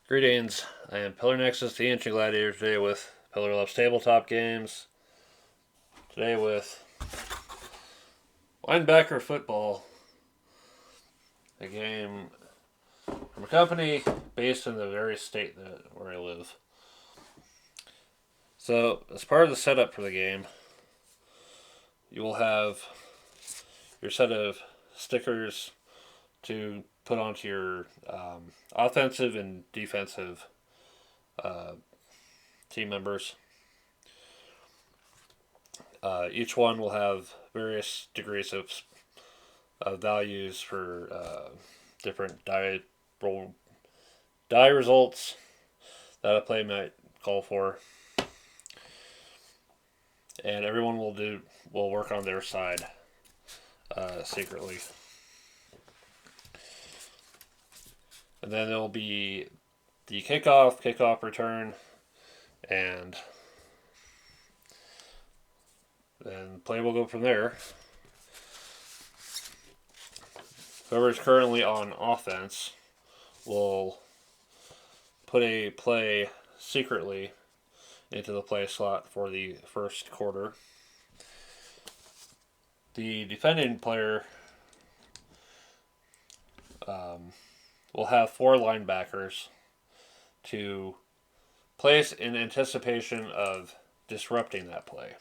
Greetings. I am Pillar Nexus, the Ancient Gladiator, today with Pillar Loves Tabletop Games. Today with Linebacker Football, a game from a company based in the very state where I live. So, as part of the setup for the game, you will have your set of stickers to put onto your offensive and defensive uh, team members. Each one will have various degrees of values for different die results that a play might call for, and everyone will work on their side secretly. And then there'll be the kickoff return, and then play will go from there. Whoever's currently on offense will put a play secretly into the play slot for the first quarter. The defending player will have 4 linebackers to place in anticipation of disrupting that play.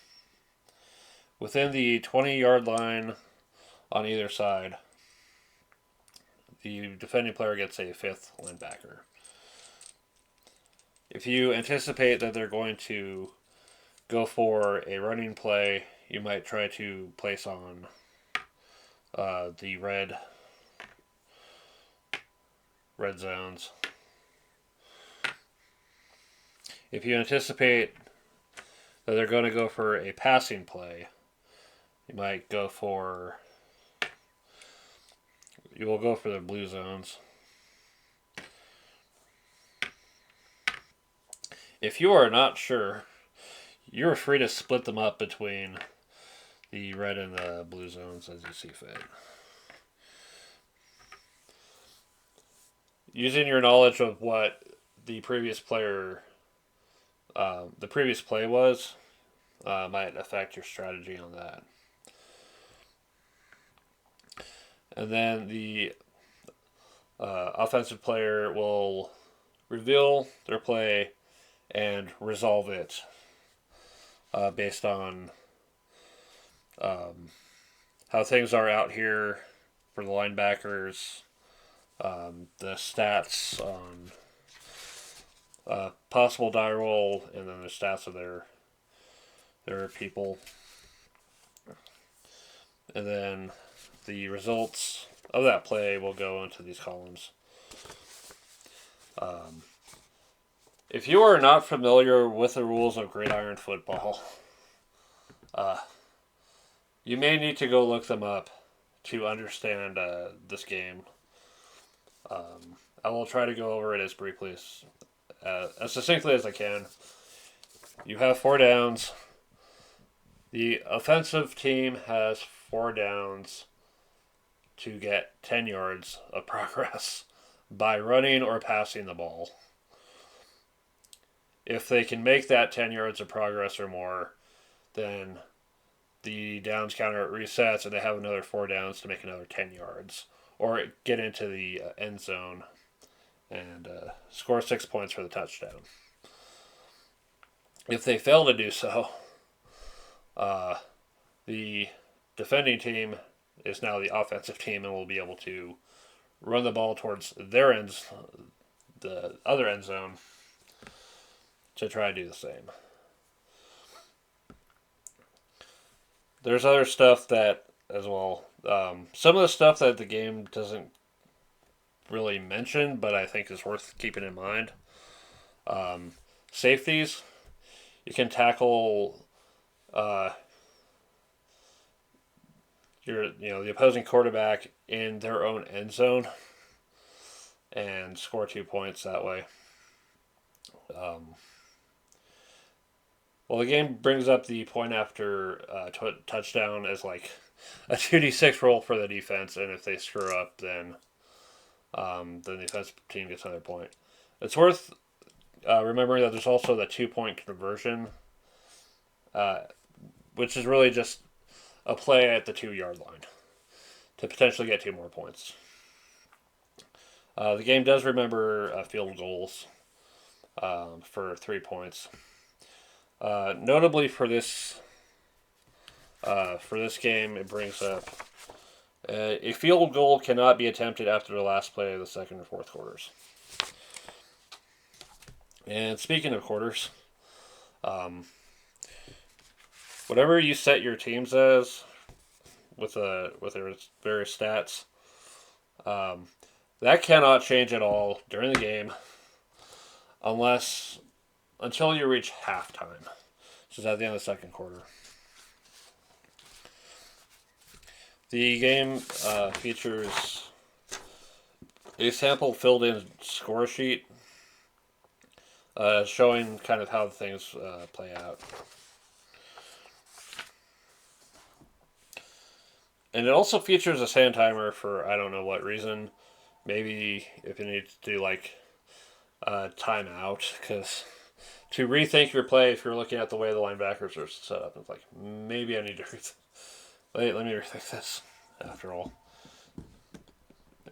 Within the 20-yard line on either side, the defending player gets a 5th linebacker. If you anticipate that they're going to go for a running play, you might try to place on the red zones. If you anticipate that they're going to go for a passing play, you will go for the blue zones. If you are not sure, you're free to split them up between the red and the blue zones as you see fit. Using your knowledge of what the previous play was, might affect your strategy on that. And then the offensive player will reveal their play and resolve it based on how things are out here for the linebackers, the stats on possible die roll, and then the stats of their people, and then the results of that play will go into these columns. If you are not familiar with the rules of gridiron football, you may need to go look them up to understand this game. I will try to go over it as briefly as succinctly as I can. You have 4 downs. The offensive team has 4 downs to get 10 yards of progress by running or passing the ball. If they can make that 10 yards of progress or more, then the downs counter resets and they have another 4 downs to make another 10 yards. Or get into the end zone and score 6 points for the touchdown. If they fail to do so, the defending team is now the offensive team and will be able to run the ball towards the other end zone, to try to do the same. There's other stuff that as well. Some of the stuff that the game doesn't really mention, but I think is worth keeping in mind. Safeties. You can tackle the opposing quarterback in their own end zone and score 2 points that way. Well, the game brings up the point after touchdown as like a 2d6 roll for the defense, and if they screw up, then the defensive team gets another point. It's worth remembering that there's also the 2 point conversion, uh, which is really just a play at the 2 yard line to potentially get 2 more points. The game does remember field goals for 3 points. Notably for this game, it brings up a field goal cannot be attempted after the last play of the second and fourth quarters. And speaking of quarters, um, whatever you set your teams as with their various stats, that cannot change at all during the game until you reach halftime, which is at the end of the second quarter. The game features a sample filled in score sheet showing kind of how things play out. And it also features a sand timer for I don't know what reason. Maybe if you need to do like timeout, because to rethink your play if you're looking at the way the linebackers are set up, it's like maybe I need to let me rethink this after all,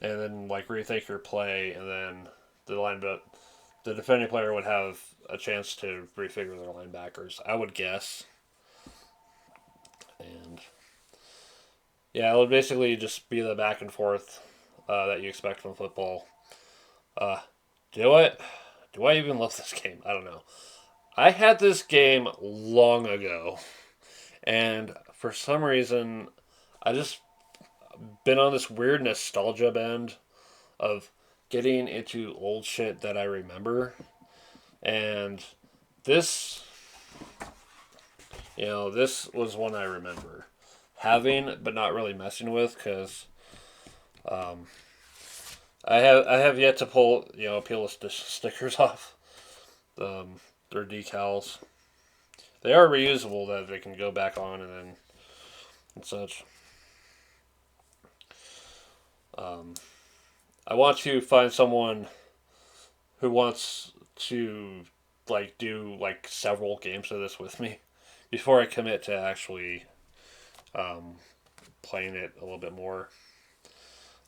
and then like rethink your play, and then the defending player would have a chance to refigure their linebackers, I would guess, and yeah, it would basically just be the back and forth that you expect from football. Uh, do it. Do I even love this game? I don't know. I had this game long ago, and for some reason, I just been on this weird nostalgia bend of getting into old shit that I remember, and this, this was one I remember having, but not really messing with, because um, I have yet to peel the stickers off their decals. They are reusable, that they can go back on and such. I want to find someone who wants to do several games of this with me before I commit to actually um, playing it a little bit more.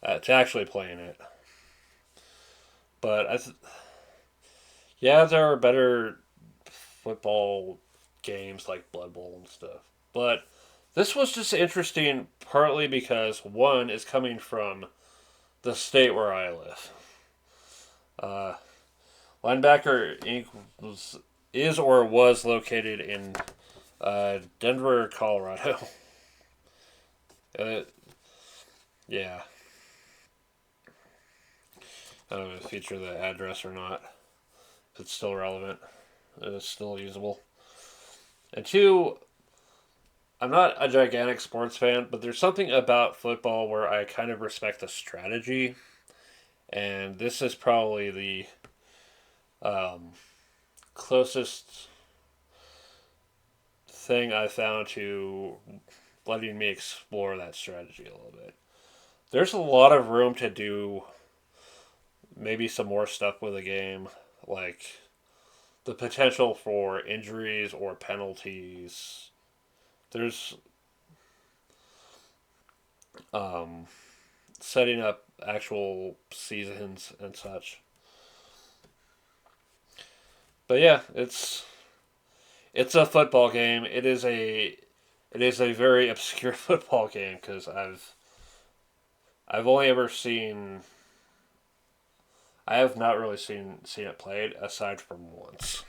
To actually playing it, but yeah, there are better football games like Blood Bowl and stuff. But this was just interesting, partly because one is coming from the state where I live. Uh, Linebacker Inc. is or was located in Denver, Colorado. uh, yeah. I don't know if it feature the address or not. If it's still relevant. It's still usable. And two, I'm not a gigantic sports fan, but there's something about football where I kind of respect the strategy. And this is probably the closest thing I found to letting me explore that strategy a little bit. There's a lot of room to do maybe some more stuff with the game, like the potential for injuries or penalties. There's um, setting up actual seasons and such. But yeah, it's a football game. It is a very obscure football game, because I've only ever seen. I have not really seen it played aside from once.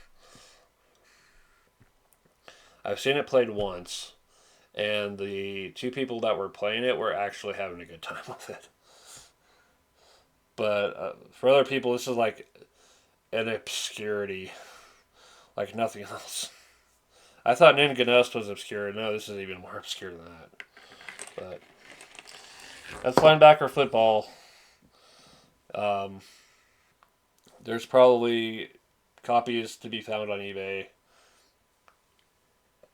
I've seen it played once, and the two people that were playing it were actually having a good time with it. But for other people, this is like an obscurity, like nothing else. I thought Ninjanost was obscure. No, this is even more obscure than that. But that's linebacker football. Um, there's probably copies to be found on eBay.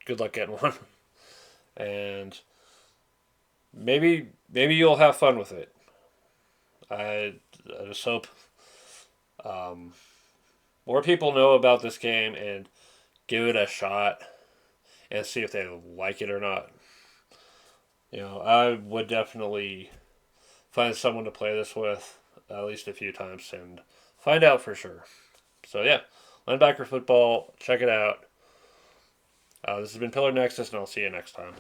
Good luck getting one. And maybe you'll have fun with it. I just hope. Um, more people know about this game and give it a shot and see if they like it or not. I would definitely find someone to play this with at least a few times and find out for sure. So yeah, linebacker football, check it out. This has been Pillar Nexus, and I'll see you next time.